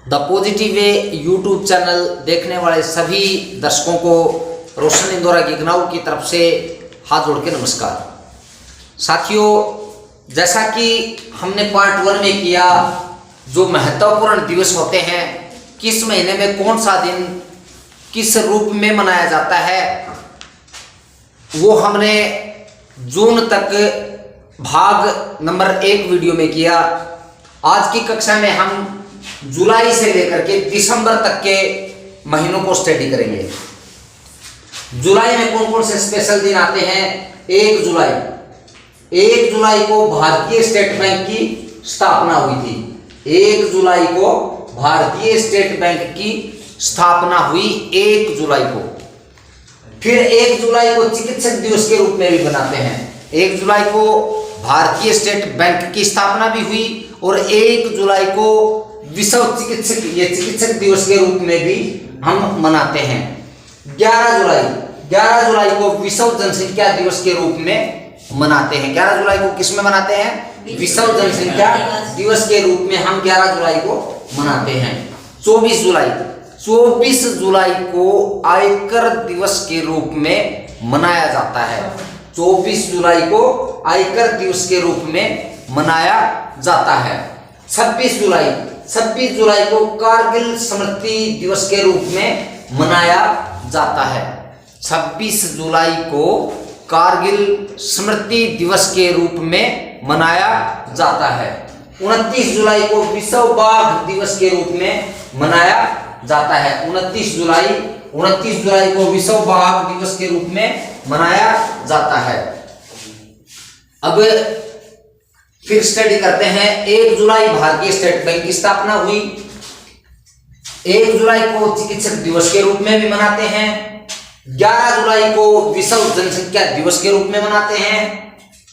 The positive way YouTube channel देखने वाले सभी दर्शकों को रोशन इंदौरा गिगनाऊ की तरफ से हाथ जोड़ के नमस्कार। साथियों, जैसा कि हमने पार्ट 1 में किया, जो महत्वपूर्ण दिवस होते हैं, किस महीने में कौन सा दिन किस रूप में मनाया जाता है, वो हमने जून तक भाग नंबर 1 वीडियो में किया। आज की कक्षा में हम जुलाई से लेकर के दिसंबर तक के महीनों को स्टडी करेंगे। जुलाई में कौन कौन से स्पेशल दिन आते हैं? 1 जुलाई को भारतीय स्टेट बैंक की स्थापना हुई थी। 1 जुलाई को भारतीय स्टेट बैंक की स्थापना हुई 1 जुलाई को। फिर 1 जुलाई को चिकित्सक दिवस के रूप में भी मनाते हैं। 1 जुलाई को भारतीय स्टेट बैंक की स्थापना भी हुई और 1 जुलाई को विश्व चिकित्सक दिवस के रूप में भी हम मनाते हैं। 11 जुलाई को विश्व जनसंख्या दिवस के रूप में मनाते हैं। 11 जुलाई को किस में मनाते हैं? विश्व जनसंख्या दिवस के रूप में हम 11 जुलाई को मनाते हैं। 24 जुलाई को आयकर दिवस के रूप में मनाया जाता है। 24 जुलाई को आयकर दिवस के रूप में मनाया जाता है। 26 जुलाई को कारगिल स्मृति दिवस के रूप में मनाया जाता है। 26 जुलाई को कारगिल स्मृति दिवस के रूप में मनाया जाता है। 29 जुलाई को विश्व बाघ दिवस के रूप में मनाया जाता है। 29 जुलाई को विश्व बाघ दिवस के रूप में मनाया जाता है। अब फिर स्टडी करते हैं। 1 जुलाई भारतीय स्टेट बैंक की स्थापना हुई। 1 जुलाई को चिकित्सक दिवस के रूप में भी मनाते हैं। 11 जुलाई को विश्व जनसंख्या दिवस के रूप में मनाते हैं।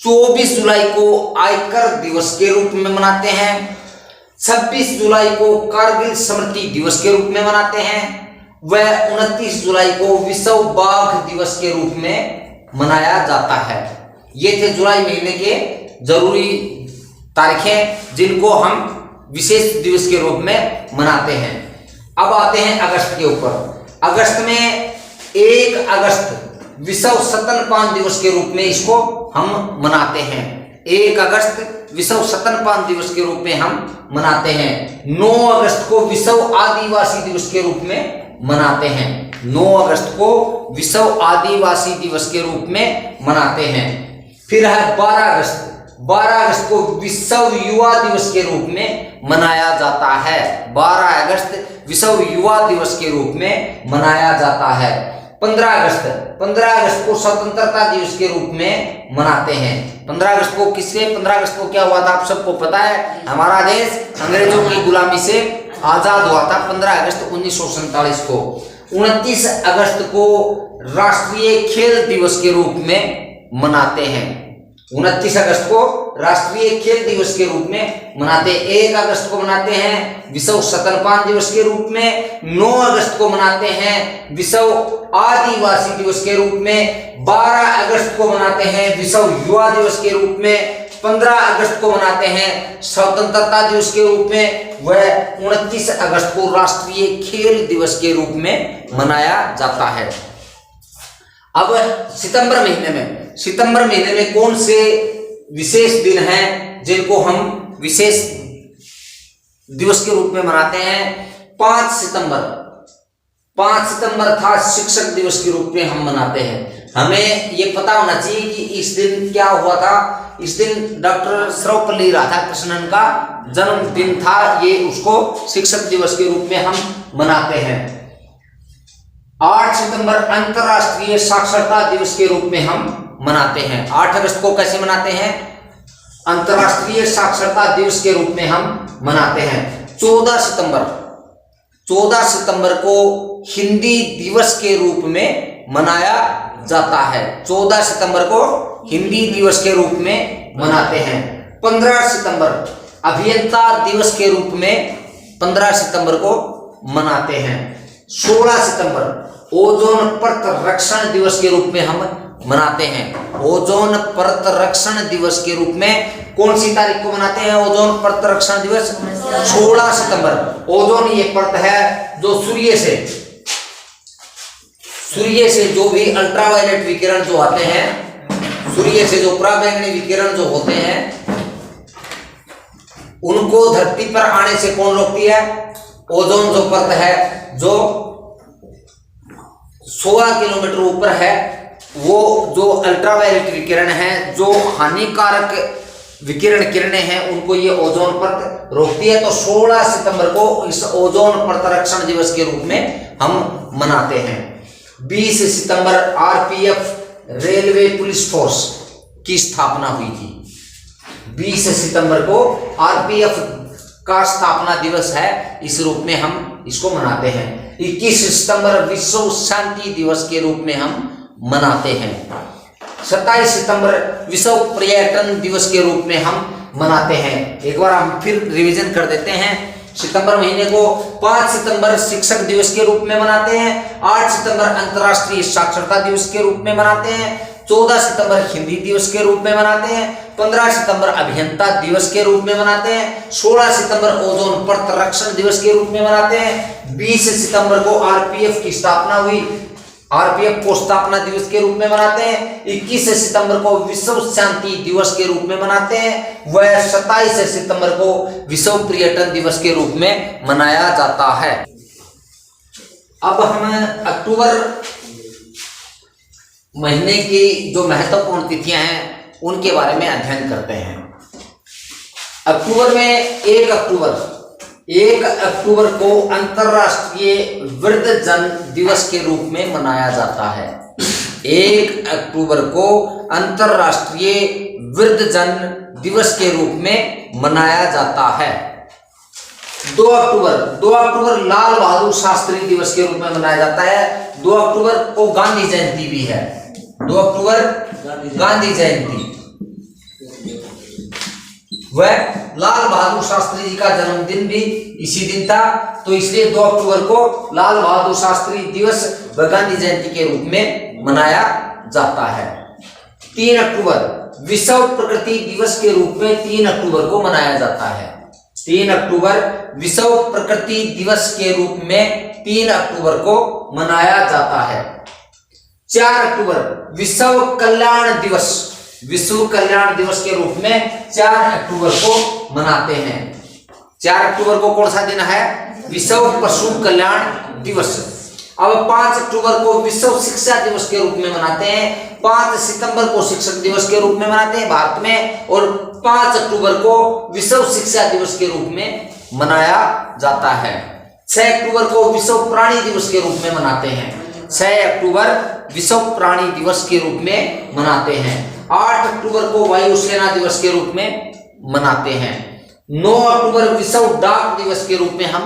24 जुलाई को आयकर दिवस के रूप में मनाते हैं। 26 जुलाई को कारगिल स्मृति दिवस के रूप में मनाते हैं। वह 29 जुलाई को विश्व बाघ दिवस के रूप में मनाया जाता है। ये थे जुलाई महीने के जरूरी तारीखें जिनको हम विशेष दिवस के रूप में मनाते हैं। अब आते हैं अगस्त के ऊपर। अगस्त में 1 अगस्त विश्व स्तनपान दिवस के रूप में इसको हम मनाते हैं। 1 अगस्त विश्व स्तनपान दिवस के रूप में हम मनाते हैं। 9 अगस्त को विश्व आदिवासी दिवस के रूप में मनाते हैं। 9 अगस्त को विश्व आदिवासी दिवस के रूप में मनाते हैं। फिर है 12 अगस्त को विश्व युवा दिवस के रूप में मनाया जाता है। 12 अगस्त विश्व युवा दिवस के रूप में मनाया जाता है। 15 अगस्त को स्वतंत्रता दिवस के रूप में मनाते हैं। 15 अगस्त को क्या हुआ था? आप सबको पता है, हमारा देश अंग्रेजों की गुलामी से आजाद हुआ था 15 अगस्त 1947 को। 29 अगस्त को राष्ट्रीय खेल दिवस के रूप में मनाते हैं। 29 अगस्त को राष्ट्रीय खेल दिवस के रूप में मनाते हैं। 1 अगस्त को मनाते हैं विश्व स्तनपान दिवस के रूप में। 9 अगस्त को मनाते हैं विश्व आदिवासी दिवस के रूप में। 12 अगस्त को मनाते हैं विश्व युवा दिवस के रूप में। 15 अगस्त को मनाते हैं स्वतंत्रता दिवस के रूप में। वह 29 अगस्त को राष्ट्रीय खेल दिवस के रूप में मनाया जाता है। अब सितंबर महीने में कौन से विशेष दिन हैं जिनको हम विशेष दिवस के रूप में मनाते हैं? 5 सितंबर था शिक्षक दिवस के रूप में हम मनाते हैं। हमें ये पता होना चाहिए कि इस दिन क्या हुआ था। इस दिन डॉक्टर सर्वपल्ली राधाकृष्णन का जन्मदिन था। ये उसको शिक्षक दिवस के रूप में हम मनाते हैं। 8 सितंबर अंतरराष्ट्रीय साक्षरता दिवस के रूप में हम मनाते हैं। 8 अगस्त को कैसे मनाते हैं? अंतरराष्ट्रीय साक्षरता दिवस के रूप में हम मनाते हैं। 14 सितंबर को हिंदी दिवस के रूप में मनाया जाता है। 14 सितंबर को हिंदी दिवस के रूप में मनाते हैं। 15 सितंबर अभियंता दिवस के रूप में 15 सितंबर को मनाते हैं। 16 सितंबर ओजोन परत रक्षण दिवस के रूप में हम मनाते हैं। ओजोन प्रतिरक्षण दिवस के रूप में कौन सी तारीख को मनाते हैं ओजोन प्रतिरक्षण दिवस? 16 सितंबर। ओजोन ये परत है जो सूर्य से जो भी अल्ट्रावायलेट विकिरण जो आते हैं, सूर्य से जो पराबैंगनी विकिरण जो होते हैं, उनको धरती पर आने से कौन रोकती है? ओजोन जो परत है जो 16 किलोमीटर ऊपर है, वो जो अल्ट्रावायलेट विकिरण है, जो हानिकारक विकिरण किरणें हैं, उनको ये ओजोन परत रोकती है। तो 16 सितंबर को इस ओजोन प्रतिरक्षण दिवस के रूप में हम मनाते हैं। 20 सितंबर आरपीएफ रेलवे पुलिस फोर्स की स्थापना हुई थी। 20 सितंबर को आरपीएफ का स्थापना दिवस है, इस रूप में हम इसको मनाते हैं। 21 सितंबर विश्व शांति दिवस के रूप में हम मनाते हैं। 27 सितंबर विश्व पर्यटन दिवस के रूप में हम मनाते हैं। एक बार हम फिर रिवीजन कर देते हैं। सितंबर महीने को 5 सितंबर शिक्षक दिवस के रूप में मनाते हैं। 8 सितंबर अंतर्राष्ट्रीय साक्षरता दिवस के रूप में मनाते हैं। 14 सितंबर हिंदी दिवस के रूप में मनाते हैं। 15 सितंबर अभियंता दिवस के रूप में मनाते हैं। 16 सितंबर ओजोन प्रतिरक्षण दिवस के रूप में मनाते हैं। 20 सितंबर को आरपीएफ की स्थापना हुई, आरपीएफ को स्थापना दिवस के रूप में मनाते हैं। 21 सितंबर को विश्व शांति दिवस के रूप में मनाते हैं। वह 27 सितंबर को विश्व पर्यटन दिवस के रूप में मनाया जाता है। अब हम अक्टूबर महीने की जो महत्वपूर्ण तिथियां हैं उनके बारे में अध्ययन करते हैं। अक्टूबर में 1 अक्टूबर को अंतर्राष्ट्रीय वृद्धजन दिवस के रूप में मनाया जाता है। 1 अक्टूबर को अंतर्राष्ट्रीय वृद्धजन दिवस के रूप में मनाया जाता है। 2 अक्टूबर लाल बहादुर शास्त्री दिवस के रूप में मनाया जाता है। 2 अक्टूबर को गांधी जयंती भी है। 2 अक्टूबर गांधी जयंती, वह लाल बहादुर शास्त्री जी का जन्मदिन भी इसी दिन था, तो इसलिए 2 अक्टूबर को लाल बहादुर शास्त्री दिवस व गांधी जयंती के रूप में मनाया जाता है। 3 अक्टूबर विश्व प्रकृति दिवस के रूप में 3 अक्टूबर को मनाया जाता है। 3 अक्टूबर विश्व प्रकृति दिवस के रूप में 3 अक्टूबर को मनाया जाता है। 4 अक्टूबर विश्व कल्याण दिवस के रूप में 4 अक्टूबर को मनाते हैं। 4 अक्टूबर को कौन सा दिन है? विश्व पशु कल्याण दिवस। अब 5 अक्टूबर को विश्व शिक्षा दिवस के रूप में मनाते हैं। 5 सितंबर को शिक्षक दिवस के रूप में मनाते हैं भारत में, और 5 अक्टूबर को विश्व शिक्षा दिवस के रूप में मनाया जाता है। 6 अक्टूबर को विश्व प्राणी दिवस के रूप में मनाते हैं। 6 अक्टूबर विश्व प्राणी दिवस के रूप में मनाते हैं। 8 अक्टूबर को वायुसेना दिवस के रूप में मनाते हैं। 9 अक्टूबर विश्व डाक दिवस के रूप में हम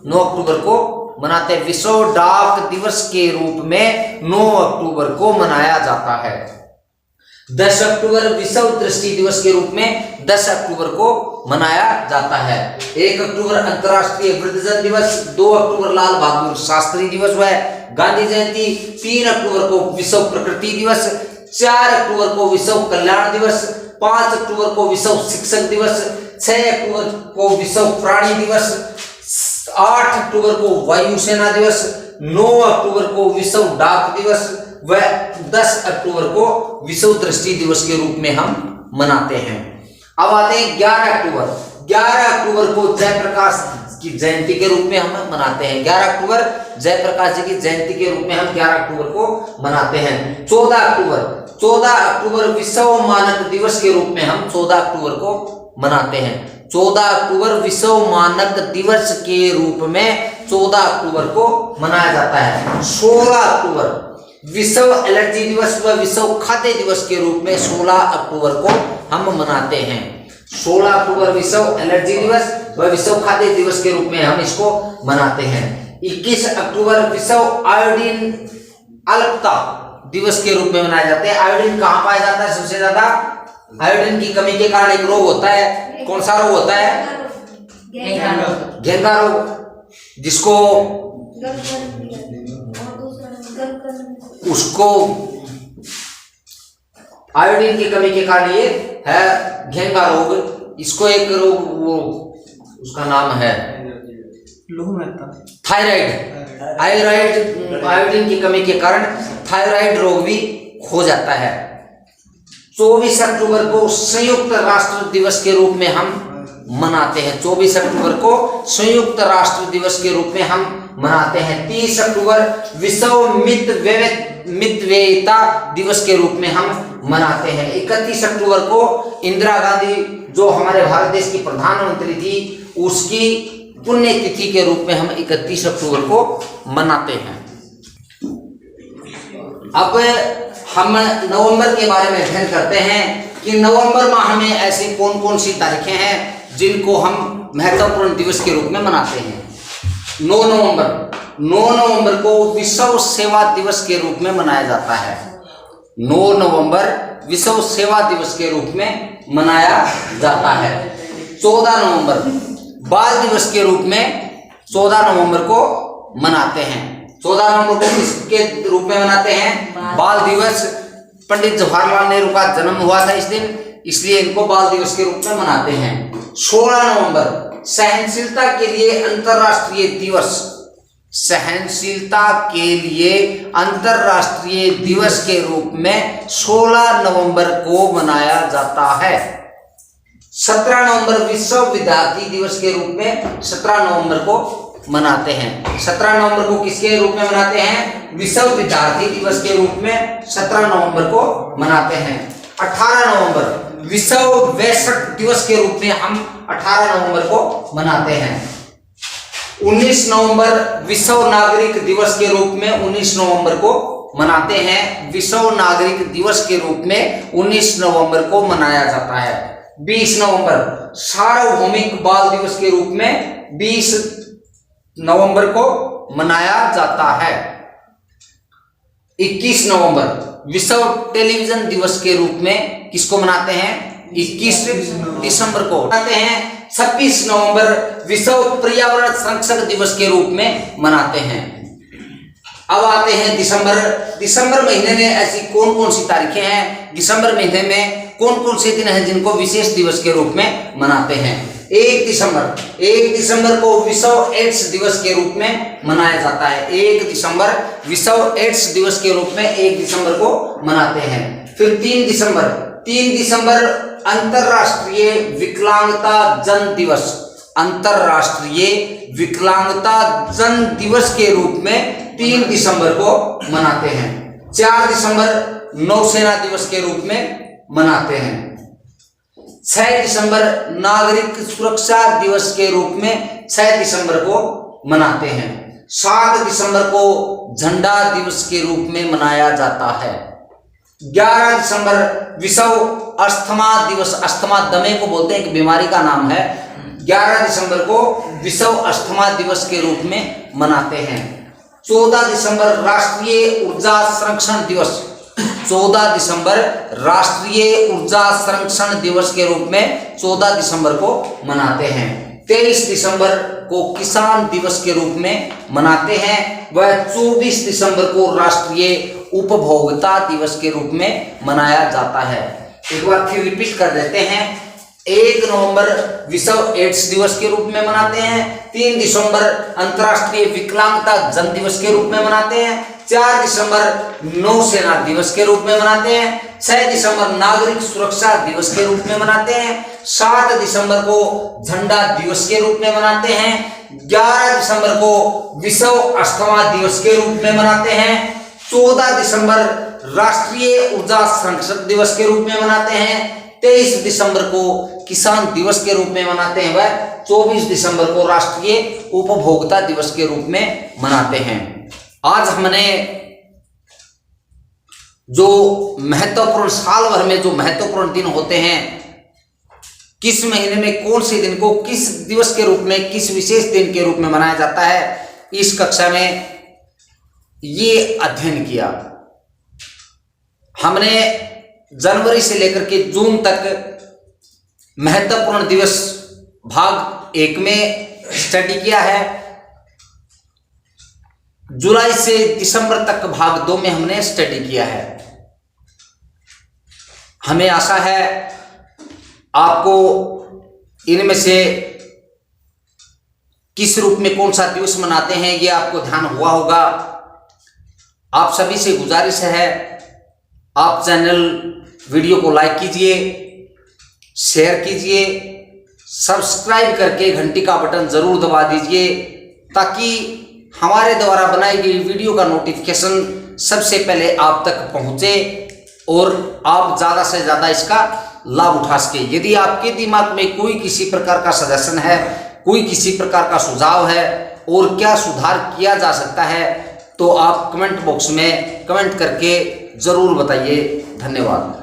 9 अक्टूबर को मनाते हैं। विश्व डाक दिवस के रूप में 9 अक्टूबर को मनाया जाता है। 10 अक्टूबर विश्व दृष्टि दिवस के रूप में 10 अक्टूबर को मनाया जाता है। 1 अक्टूबर अंतर्राष्ट्रीय वृद्धजन दिवस, 2 अक्टूबर लाल बहादुर शास्त्री दिवस व गांधी जयंती, 3 अक्टूबर को विश्व प्रकृति दिवस, 4 अक्टूबर को विश्व कल्याण दिवस, 5 अक्टूबर को विश्व शिक्षक दिवस, 6 अक्टूबर को विश्व प्राणी दिवस, 8 अक्टूबर को वायुसेना दिवस, 9 अक्टूबर को विश्व डाक दिवस व 10 अक्टूबर को विश्व दृष्टि दिवस के रूप में हम मनाते हैं। अब आते हैं 11 अक्टूबर। 11 अक्टूबर को जयप्रकाश की जयंती के रूप में हम मनाते हैं। 11 अक्टूबर जयप्रकाश जी की जयंती के रूप में हम 11 अक्टूबर को मनाते हैं। 14 अक्टूबर विश्व मानक दिवस के रूप में हम 14 अक्टूबर को मनाते हैं। 14 अक्टूबर विश्व मानक दिवस के रूप में 14 अक्टूबर को मनाया जाता है। 16 अक्टूबर विश्व एलर्जी दिवस व विश्व खाद्य दिवस के रूप में 16 अक्टूबर को हम मनाते हैं। 16 अक्टूबर विश्व एलर्जी दिवस व विश्व खाद्य दिवस के रूप में हम इसको मनाते हैं। 21 अक्टूबर विश्व आयोडीन अल्पता दिवस के रूप में मनाया जाता है। आयोडीन कहाँ पाया जाता है? सबसे ज्यादा आयोडीन की कमी के कारण एक रोग होता है। कौन सा रोग होता है? घेंगा रोग, जिसको उसको आयोडीन की कमी के कारण ये है घेंगा रोग। इसको एक रोग वो उसका नाम है थायराइड। आयोडीन की कमी के कारण थायराइड रोग भी हो जाता है। 24 अक्टूबर को संयुक्त राष्ट्र दिवस के रूप में हम मनाते हैं। 24 अक्टूबर को संयुक्त राष्ट्र दिवस के रूप में हम मनाते हैं। 30 अक्टूबर विश्व मितव्ययिता दिवस के रूप में हम मनाते हैं। 31 अक्टूबर को इंदिरा गांधी जो हमारे भारत देश की प्रधानमंत्री थी उसकी पुण्यतिथि के रूप में हम 31 अक्टूबर को मनाते हैं। अब हम नवंबर के बारे में अध्ययन करते हैं कि नवंबर माह में ऐसी कौन कौन सी तारीखें हैं जिनको हम महत्वपूर्ण दिवस के रूप में मनाते हैं। 9 नवंबर को विश्व सेवा दिवस के रूप में मनाया जाता है। 9 नवंबर विश्व सेवा दिवस के रूप में मनाया जाता है। 14 नवंबर बाल दिवस के रूप में 14 नवंबर को मनाते हैं। 14 नवंबर को किसके रूप में मनाते हैं? बाल दिवस। पंडित जवाहरलाल नेहरू का जन्म हुआ था इस दिन, इसलिए इनको बाल दिवस के रूप में मनाते हैं। 16 नवंबर सहनशीलता के लिए अंतर्राष्ट्रीय दिवस। सहनशीलता के लिए अंतर्राष्ट्रीय दिवस के रूप में 16 नवंबर को मनाया जाता है। 17 नवंबर विश्व विद्यार्थी दिवस के रूप में 17 नवंबर को मनाते हैं। 17 नवंबर को किसके रूप में मनाते हैं? विश्व विद्यार्थी दिवस के रूप में 17 नवंबर को मनाते हैं। 18 नवंबर विश्व वयस्क दिवस के रूप में हम 18 नवंबर को मनाते हैं। 19 नवंबर विश्व नागरिक दिवस के रूप में 19 नवंबर को मनाते हैं। विश्व नागरिक दिवस के रूप में 19 नवंबर को मनाया जाता है। 20 नवंबर सार्वभौमिक बाल दिवस के रूप में 20 नवंबर को मनाया जाता है। 21 नवंबर विश्व टेलीविजन दिवस के रूप में किसको मनाते हैं? 21 दिसंबर को मनाते हैं। 26 नवंबर विश्व पर्यावरण संरक्षण दिवस के रूप में मनाते हैं। अब आते हैं दिसंबर महीने में ऐसी कौन कौन सी तारीखें हैं? दिसंबर महीने में कौन कौन से दिन हैं जिनको विशेष दिवस के रूप में मनाते हैं? 1 दिसंबर को विश्व एड्स दिवस के रूप में मनाया जाता है। 1 दिसंबर विश्व एड्स दिवस के रूप में 1 दिसंबर को मनाते हैं। फिर 3 दिसंबर अंतरराष्ट्रीय विकलांगता जन दिवस। अंतरराष्ट्रीय विकलांगता जन दिवस के रूप में 3 दिसंबर को मनाते हैं। 4 दिसंबर नौसेना दिवस के रूप में मनाते हैं। 6 दिसंबर नागरिक सुरक्षा दिवस के रूप में 6 दिसंबर को मनाते हैं। 7 दिसंबर को झंडा दिवस के रूप में मनाया जाता है। 11 दिसंबर विश्व अस्थमा दिवस। अस्थमा दमे को बोलते हैं, एक बीमारी का नाम है। 11 दिसंबर को विश्व अस्थमा दिवस के रूप में मनाते हैं। 14 दिसंबर राष्ट्रीय ऊर्जा संरक्षण दिवस। 14 दिसंबर राष्ट्रीय ऊर्जा संरक्षण दिवस के रूप में 14 दिसंबर को मनाते हैं। 23 दिसंबर को किसान दिवस के रूप में मनाते हैं। वह 24 दिसंबर को राष्ट्रीय उपभोक्ता दिवस के रूप में मनाया जाता है। एक बार फिर रिपीट कर देते हैं। 1 नवंबर विश्व एड्स दिवस के रूप में मनाते हैं। 3 दिसंबर अंतर्राष्ट्रीय विकलांगता जन दिवस के रूप में मनाते हैं। 4 दिसंबर नौसेना दिवस के रूप में मनाते हैं। 6 दिसंबर नागरिक सुरक्षा दिवस के रूप में मनाते हैं। 7 दिसंबर को झंडा दिवस के रूप में मनाते हैं। 11 दिसंबर को विश्व अस्थमा दिवस के रूप में मनाते हैं। 14 दिसंबर राष्ट्रीय ऊर्जा संरक्षण दिवस के रूप में मनाते हैं। 23 दिसंबर को किसान दिवस के रूप में मनाते हैं। वह 24 दिसंबर को राष्ट्रीय उपभोक्ता दिवस के रूप में मनाते हैं। आज हमने जो महत्वपूर्ण साल भर में जो महत्वपूर्ण दिन होते हैं, किस महीने में कौन से दिन को किस दिवस के रूप में, किस विशेष दिन के रूप में मनाया जाता है, इस कक्षा में ये अध्ययन किया। हमने जनवरी से लेकर के जून तक महत्वपूर्ण दिवस भाग 1 में स्टडी किया है। जुलाई से दिसंबर तक भाग 2 में हमने स्टडी किया है। हमें आशा है आपको इनमें से किस रूप में कौन सा दिवस मनाते हैं ये आपको ध्यान हुआ होगा। आप सभी से गुजारिश है, आप चैनल वीडियो को लाइक कीजिए, शेयर कीजिए, सब्सक्राइब करके घंटी का बटन जरूर दबा दीजिए ताकि हमारे द्वारा बनाई गई वीडियो का नोटिफिकेशन सबसे पहले आप तक पहुंचे और आप ज़्यादा से ज़्यादा इसका लाभ उठा सके। यदि आपके दिमाग में कोई किसी प्रकार का सजेशन है, कोई किसी प्रकार का सुझाव है और क्या सुधार किया जा सकता है तो आप कमेंट बॉक्स में कमेंट करके ज़रूर बताइए। धन्यवाद।